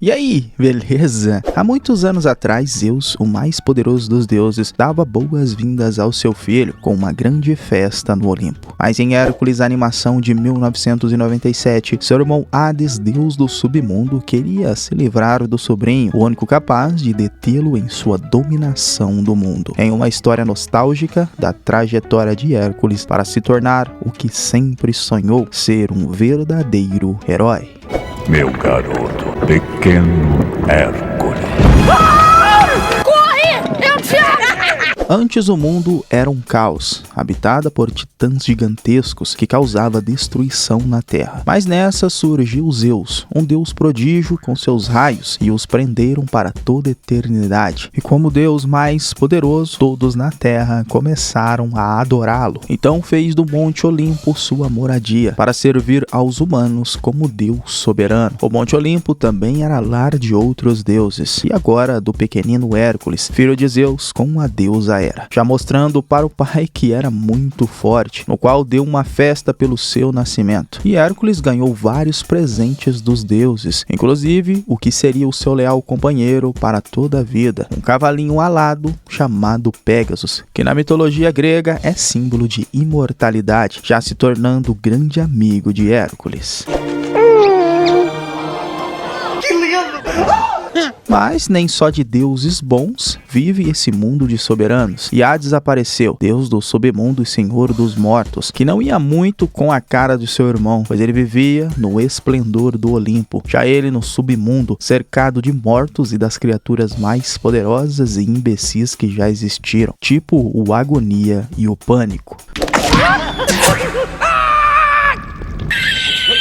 E aí, beleza? Há muitos anos atrás, Zeus, o mais poderoso dos deuses, dava boas-vindas ao seu filho com uma grande festa no Olimpo. Mas em Hércules, a animação de 1997, seu irmão Hades, deus do submundo, queria se livrar do sobrinho, o único capaz de detê-lo em sua dominação do mundo. Em uma história nostálgica da trajetória de Hércules para se tornar o que sempre sonhou, ser um verdadeiro herói. Meu garoto, pequeno Hércules. Corre! Eu te amo! Antes o mundo era um caos, habitada por titãs gigantescos que causava destruição na Terra. Mas nessa surgiu Zeus, um deus prodígio com seus raios, e os prenderam para toda a eternidade. E como deus mais poderoso, todos na Terra começaram a adorá-lo. Então fez do Monte Olimpo sua moradia, para servir aos humanos como deus soberano. O Monte Olimpo também era lar de outros deuses, e agora do pequenino Hércules, filho de Zeus, com a deusa Hera, já mostrando para o pai que era muito forte, no qual deu uma festa pelo seu nascimento. E Hércules ganhou vários presentes dos deuses, inclusive o que seria o seu leal companheiro para toda a vida, um cavalinho alado chamado Pégasus, que na mitologia grega é símbolo de imortalidade, já se tornando grande amigo de Hércules. Mas nem só de deuses bons vive esse mundo de soberanos. E Hades apareceu, deus do submundo e senhor dos mortos, que não ia muito com a cara de seu irmão, pois ele vivia no esplendor do Olimpo, já ele no submundo, cercado de mortos e das criaturas mais poderosas e imbecis que já existiram, tipo o Agonia e o Pânico.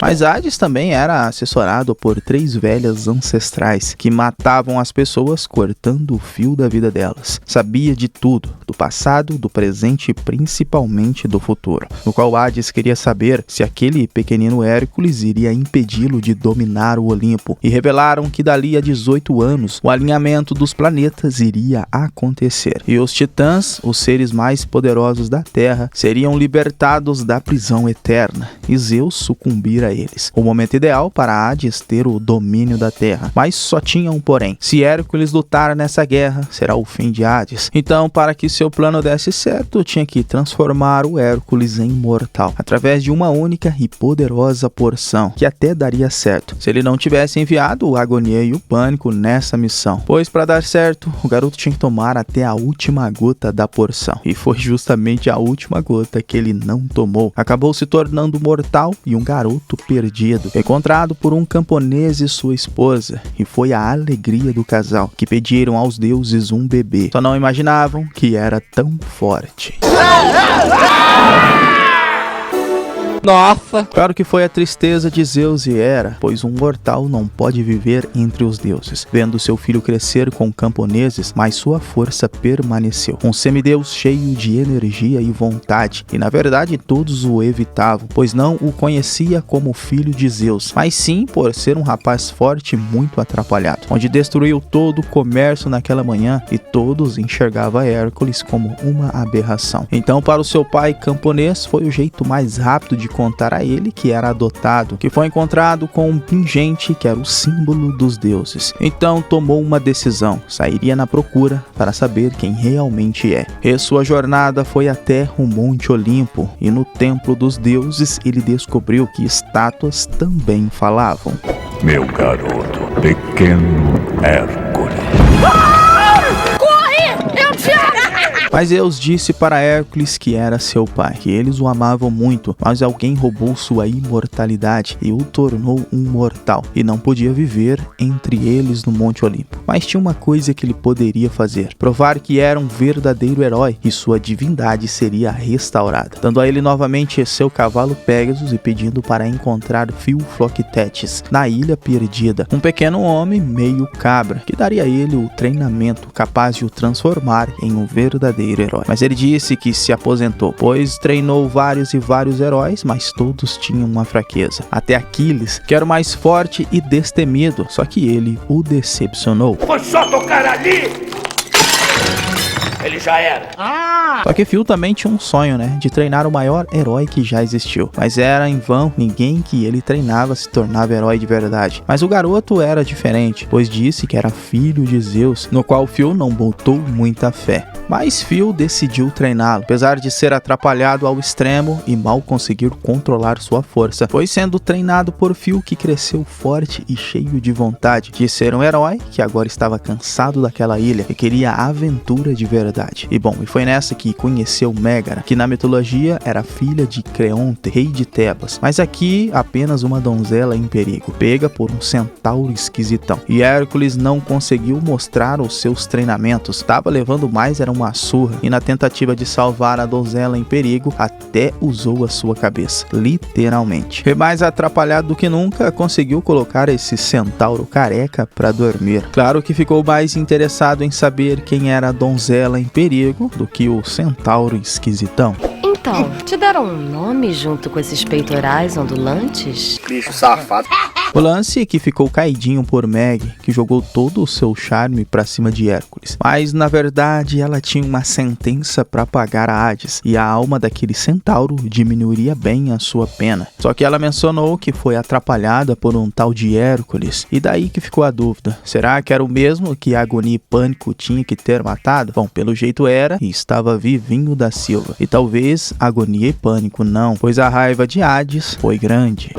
Mas Hades também era assessorado por 3 velhas ancestrais que matavam as pessoas cortando o fio da vida delas. Sabia de tudo, do passado, do presente e principalmente do futuro, no qual Hades queria saber se aquele pequenino Hércules iria impedi-lo de dominar o Olimpo, e revelaram que dali a 18 anos o alinhamento dos planetas iria acontecer, e os titãs, os seres mais poderosos da Terra, seriam libertados da prisão eterna, e Zeus sucumbir a eles. O momento ideal para Hades ter o domínio da Terra. Mas só tinha um porém. Se Hércules lutar nessa guerra, será o fim de Hades. Então, para que seu plano desse certo, tinha que transformar o Hércules em mortal, através de uma única e poderosa porção, que até daria certo, se ele não tivesse enviado o Agonia e o Pânico nessa missão. Pois para dar certo, o garoto tinha que tomar até a última gota da porção. E foi justamente a última gota que ele não tomou. Acabou se tornando mortal e um garoto perdido, encontrado por um camponês e sua esposa, e foi a alegria do casal, que pediram aos deuses um bebê. Só não imaginavam que era tão forte. Nossa! Claro que foi a tristeza de Zeus e Hera, pois um mortal não pode viver entre os deuses. Vendo seu filho crescer com camponeses, mas sua força permaneceu. Um semideus cheio de energia e vontade, e na verdade todos o evitavam, pois não o conhecia como filho de Zeus, mas sim por ser um rapaz forte e muito atrapalhado, onde destruiu todo o comércio naquela manhã e todos enxergavam Hércules como uma aberração. Então, para o seu pai camponês, foi o jeito mais rápido de contar a ele que era adotado, que foi encontrado com um pingente que era o símbolo dos deuses. Então tomou uma decisão, sairia na procura para saber quem realmente é. E sua jornada foi até o Monte Olimpo, e no templo dos deuses ele descobriu que estátuas também falavam. Meu garoto, pequeno Hércules. Corre! Eu te amo! Mas Zeus disse para Hércules que era seu pai, que eles o amavam muito, mas alguém roubou sua imortalidade e o tornou um mortal, e não podia viver entre eles no Monte Olimpo. Mas tinha uma coisa que ele poderia fazer: provar que era um verdadeiro herói, e sua divindade seria restaurada, dando a ele novamente seu cavalo Pégasus e pedindo para encontrar Filoctetes na Ilha Perdida, um pequeno homem meio cabra, que daria a ele o treinamento capaz de o transformar em um verdadeiro herói. Mas ele disse que se aposentou, pois treinou vários e vários heróis, mas todos tinham uma fraqueza. Até Aquiles, que era o mais forte e destemido, só que ele o decepcionou. Foi só tocar ali! Ele já era. Só que Phil também tinha um sonho, né? De treinar o maior herói que já existiu. Mas era em vão, ninguém que ele treinava se tornava herói de verdade. Mas o garoto era diferente, pois disse que era filho de Zeus, no qual Phil não botou muita fé. Mas Phil decidiu treiná-lo, apesar de ser atrapalhado ao extremo e mal conseguir controlar sua força. Foi sendo treinado por Phil que cresceu forte e cheio de vontade de ser um herói que agora estava cansado daquela ilha e queria aventura de verdade. E foi nessa que conheceu Mégara, que na mitologia era filha de Creonte, rei de Tebas, mas aqui apenas uma donzela em perigo, pega por um centauro esquisitão. E Hércules não conseguiu mostrar os seus treinamentos, estava levando mais era uma surra, e na tentativa de salvar a donzela em perigo, até usou a sua cabeça, literalmente. E mais atrapalhado do que nunca, conseguiu colocar esse centauro careca pra dormir. Claro que ficou mais interessado em saber quem era a donzela em perigo do que o centauro esquisitão. Então, te deram um nome junto com esses peitorais ondulantes? Bicho safado. O lance é que ficou caidinho por Meg, que jogou todo o seu charme pra cima de Hércules. Mas, na verdade, ela tinha uma sentença pra pagar a Hades, e a alma daquele centauro diminuiria bem a sua pena. Só que ela mencionou que foi atrapalhada por um tal de Hércules, e daí que ficou a dúvida. Será que era o mesmo que Agonia e Pânico tinha que ter matado? Pelo jeito era, e estava vivinho da Silva. E talvez Agonia e Pânico não, pois a raiva de Hades foi grande.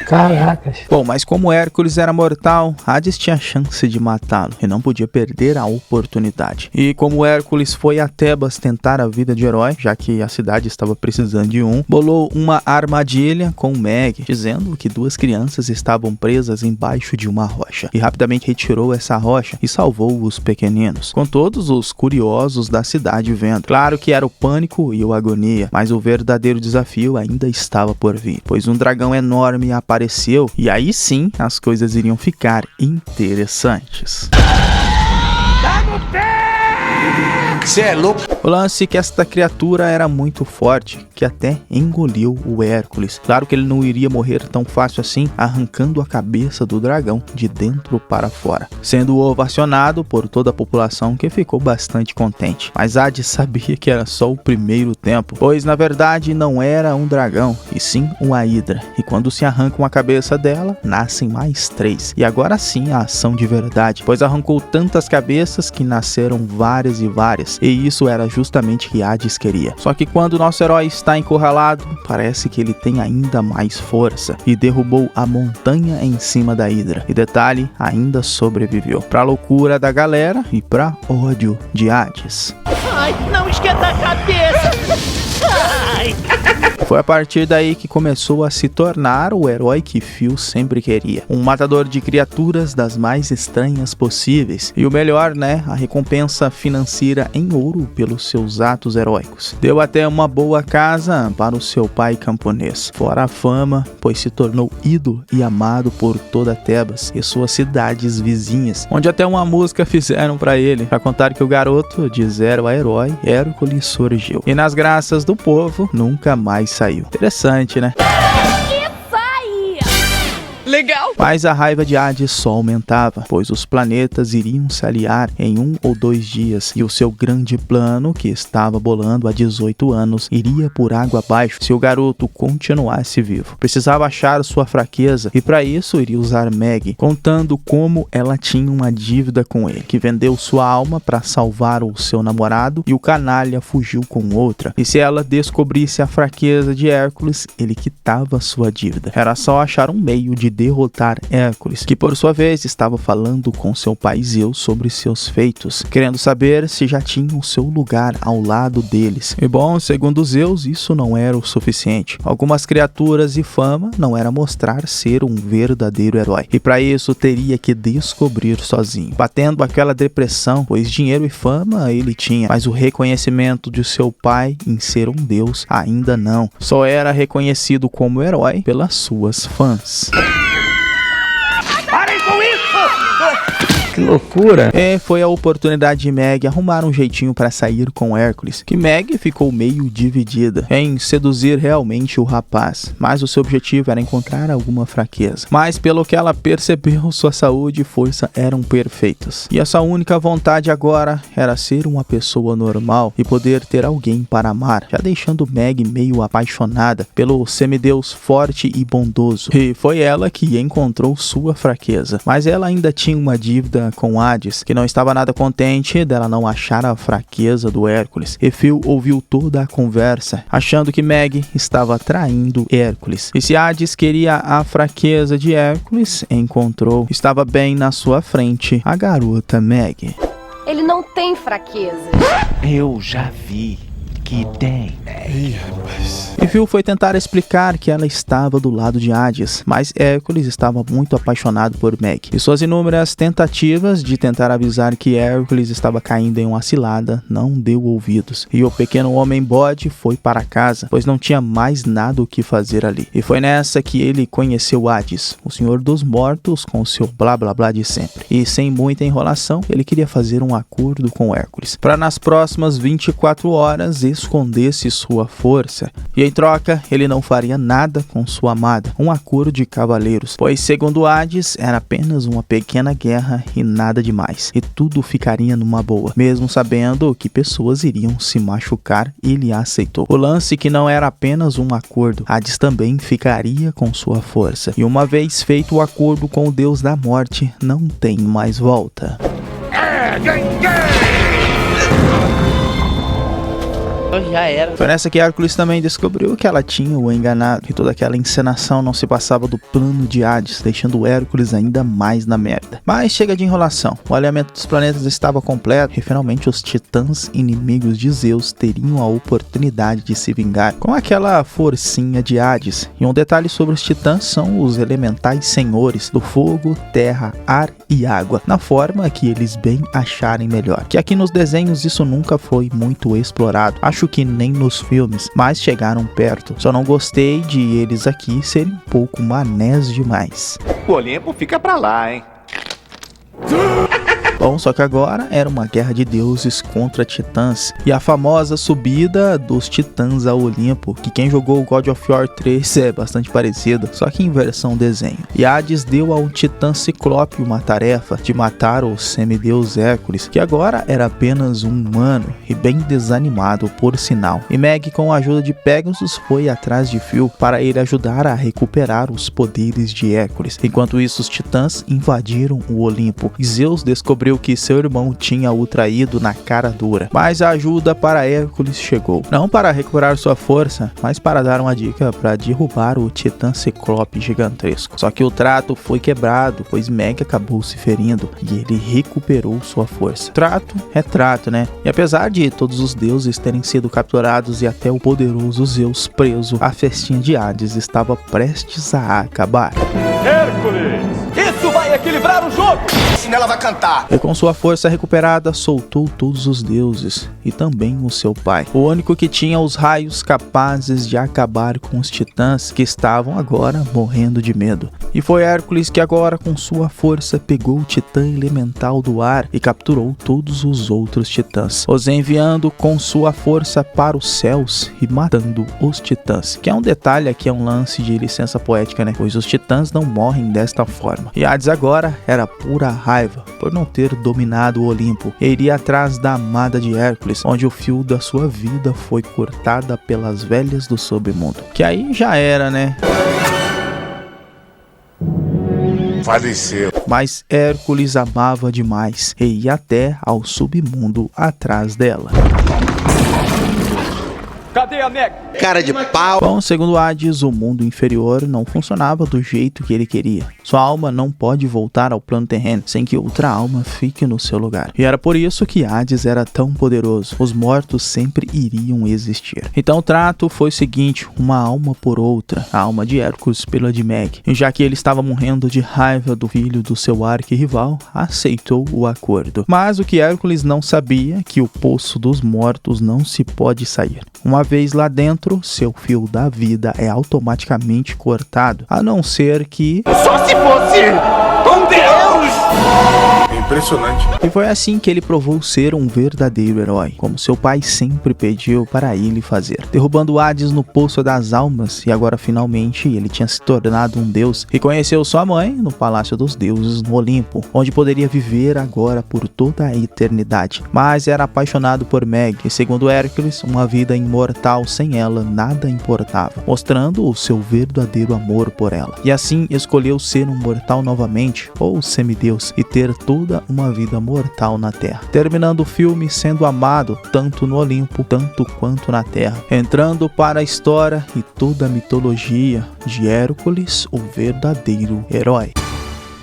Caracas. Mas como Hércules era mortal, Hades tinha chance de matá-lo e não podia perder a oportunidade. E como Hércules foi a Tebas tentar a vida de herói, já que a cidade estava precisando de um, bolou uma armadilha com Meg, dizendo que duas crianças estavam presas embaixo de uma rocha, e rapidamente retirou essa rocha e salvou os pequeninos, com todos os curiosos da cidade vendo. Claro que era o Pânico e o Agonia, mas o verdadeiro desafio ainda estava por vir, pois um dragão enorme apareceu, e aí sim as coisas iriam ficar interessantes. Você é louco? O lance é que esta criatura era muito forte, que até engoliu o Hércules. Claro que ele não iria morrer tão fácil assim, arrancando a cabeça do dragão de dentro para fora, sendo ovacionado por toda a população, que ficou bastante contente. Mas Hades sabia que era só o primeiro tempo, pois na verdade não era um dragão, e sim uma hidra, e quando se arranca uma cabeça dela, nascem mais 3. E agora sim a ação de verdade, pois arrancou tantas cabeças que nasceram várias e várias, e isso era justamente o que Hades queria. Só que quando o nosso herói está encurralado, parece que ele tem ainda mais força, e derrubou a montanha em cima da hidra. E detalhe, ainda sobreviveu, pra loucura da galera e pra ódio de Hades. Ai, não esquenta a cabeça. Ai. Foi a partir daí que começou a se tornar o herói que Phil sempre queria. Um matador de criaturas das mais estranhas possíveis. E o melhor, a recompensa financeira em ouro pelos seus atos heróicos. Deu até uma boa casa para o seu pai camponês. Fora a fama, pois se tornou ídolo e amado por toda Tebas e suas cidades vizinhas, onde até uma música fizeram para ele, para contar que o garoto de zero a herói, Hércules, surgiu. E nas graças do povo, nunca mais saiu. Interessante, né? Legal. Mas a raiva de Hades só aumentava, pois os planetas iriam se aliar em 1 ou 2 dias, e o seu grande plano, que estava bolando há 18 anos, iria por água abaixo se o garoto continuasse vivo. Precisava achar sua fraqueza, e para isso iria usar Meg, contando como ela tinha uma dívida com ele, que vendeu sua alma para salvar o seu namorado, e o canalha fugiu com outra. E se ela descobrisse a fraqueza de Hércules, ele quitava sua dívida. Era só achar um meio de derrotar Hércules, que por sua vez estava falando com seu pai Zeus sobre seus feitos, querendo saber se já tinham seu lugar ao lado deles. E segundo Zeus, isso não era o suficiente. Algumas criaturas e fama não era mostrar ser um verdadeiro herói, e para isso teria que descobrir sozinho, batendo aquela depressão, pois dinheiro e fama ele tinha, mas o reconhecimento de seu pai em ser um deus ainda não. Só era reconhecido como herói pelas suas fãs. Parem com isso! Que loucura. E foi a oportunidade de Meg arrumar um jeitinho para sair com Hércules, que Meg ficou meio dividida em seduzir realmente o rapaz, mas o seu objetivo era encontrar alguma fraqueza. Mas pelo que ela percebeu, sua saúde e força eram perfeitas, e a sua única vontade agora era ser uma pessoa normal e poder ter alguém para amar, já deixando Meg meio apaixonada pelo semideus forte e bondoso. E foi ela que encontrou sua fraqueza, mas ela ainda tinha uma dívida com Hades, que não estava nada contente dela não achar a fraqueza do Hércules. E Phil ouviu toda a conversa, achando que Meg estava traindo Hércules. E se Hades queria a fraqueza de Hércules, encontrou, estava bem na sua frente, a garota Meg. Ele não tem fraqueza. Eu já vi que tem. E Phil foi tentar explicar que ela estava do lado de Hades, mas Hércules estava muito apaixonado por Meg. E suas inúmeras tentativas de tentar avisar que Hércules estava caindo em uma cilada não deu ouvidos. E o pequeno homem bode foi para casa, pois não tinha mais nada o que fazer ali. E foi nessa que ele conheceu Hades, o Senhor dos Mortos, com seu blá blá blá de sempre. E sem muita enrolação, ele queria fazer um acordo com Hércules, para nas próximas 24 horas escondesse sua força, e em troca ele não faria nada com sua amada, um acordo de cavaleiros, pois segundo Hades era apenas uma pequena guerra e nada demais, e tudo ficaria numa boa, mesmo sabendo que pessoas iriam se machucar. Ele aceitou. O lance que não era apenas um acordo, Hades também ficaria com sua força, e uma vez feito o acordo com o deus da morte, não tem mais volta. Já era. Foi nessa que Hércules também descobriu que ela tinha o enganado, que toda aquela encenação não se passava do plano de Hades, deixando Hércules ainda mais na merda. Mas chega de enrolação, o alinhamento dos planetas estava completo e finalmente os titãs inimigos de Zeus teriam a oportunidade de se vingar com aquela forcinha de Hades. E um detalhe sobre os titãs são os elementais senhores do fogo, terra, ar e água, na forma que eles bem acharem melhor, que aqui nos desenhos isso nunca foi muito explorado, acho que nem nos filmes, mas chegaram perto. Só não gostei de eles aqui serem um pouco manés demais. O Olimpo fica pra lá, hein? Bom, só que agora era uma guerra de deuses contra titãs, e a famosa subida dos titãs ao Olimpo, que quem jogou o God of War 3 é bastante parecido, só que em versão desenho. E Hades deu ao titã Ciclope uma tarefa de matar o semideus Hércules, que agora era apenas um humano e bem desanimado por sinal. E Meg, com a ajuda de Pegasus, foi atrás de Phil para ele ajudar a recuperar os poderes de Hércules. Enquanto isso, os titãs invadiram o Olimpo, e Zeus descobriu que seu irmão tinha o traído na cara dura. Mas a ajuda para Hércules chegou. Não para recuperar sua força, mas para dar uma dica para derrubar o titã Ciclope gigantesco. Só que o trato foi quebrado, pois Meg acabou se ferindo e ele recuperou sua força. Trato é trato, né? E apesar de todos os deuses terem sido capturados e até o poderoso Zeus preso, a festinha de Hades estava prestes a acabar. Hércules! Isso vai equilibrar o jogo! Senão ela vai cantar. E com sua força recuperada, soltou todos os deuses e também o seu pai, o único que tinha os raios capazes de acabar com os titãs, que estavam agora morrendo de medo. E foi Hércules que agora, com sua força, pegou o titã elemental do ar e capturou todos os outros titãs, os enviando com sua força para os céus e matando os titãs, que é um detalhe aqui, é um lance de licença poética, né? Pois os titãs não morrem desta forma. E Hades agora era pura raiva por não ter dominado o Olimpo, e iria atrás da amada de Hércules, onde o fio da sua vida foi cortada pelas velhas do submundo. Que aí já era, né? Faleceu. Mas Hércules amava demais e ia até ao submundo atrás dela. Cadê a Meg? Cara de pau. Bom, segundo Hades, o mundo inferior não funcionava do jeito que ele queria. Sua alma não pode voltar ao plano terreno sem que outra alma fique no seu lugar. E era por isso que Hades era tão poderoso. Os mortos sempre iriam existir. Então o trato foi o seguinte: uma alma por outra. A alma de Hércules pela de Meg. E já que ele estava morrendo de raiva do filho do seu arquirrival, aceitou o acordo. Mas o que Hércules não sabia, que o poço dos mortos não se pode sair. Uma vez lá dentro, seu fio da vida é automaticamente cortado, a não ser que... Só se fosse um Deus! Impressionante. E foi assim que ele provou ser um verdadeiro herói, como seu pai sempre pediu para ele fazer, derrubando Hades no Poço das Almas, e agora finalmente ele tinha se tornado um deus e conheceu sua mãe no Palácio dos Deuses no Olimpo, onde poderia viver agora por toda a eternidade. Mas era apaixonado por Meg e, segundo Hércules, uma vida imortal sem ela nada importava, mostrando o seu verdadeiro amor por ela. E assim escolheu ser um mortal novamente, ou semideus, e ter toda uma vida mortal na Terra, terminando o filme sendo amado tanto no Olimpo, tanto quanto na Terra, entrando para a história e toda a mitologia de Hércules, o verdadeiro herói.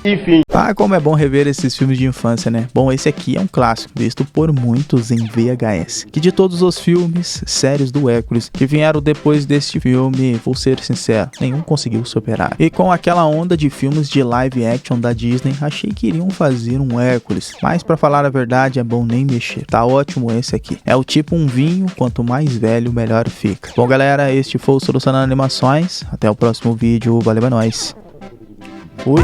Enfim. Ah, como é bom rever esses filmes de infância, né? Bom, esse aqui é um clássico, visto por muitos em VHS. Que de todos os filmes, séries do Hércules, que vieram depois deste filme, vou ser sincero, nenhum conseguiu superar. E com aquela onda de filmes de live action da Disney, achei que iriam fazer um Hércules. Mas pra falar a verdade, é bom nem mexer. Tá ótimo esse aqui. É o tipo um vinho, quanto mais velho, melhor fica. Bom, galera, este foi o Solucionando Animações. Até o próximo vídeo. Valeu, é nóis. Fui.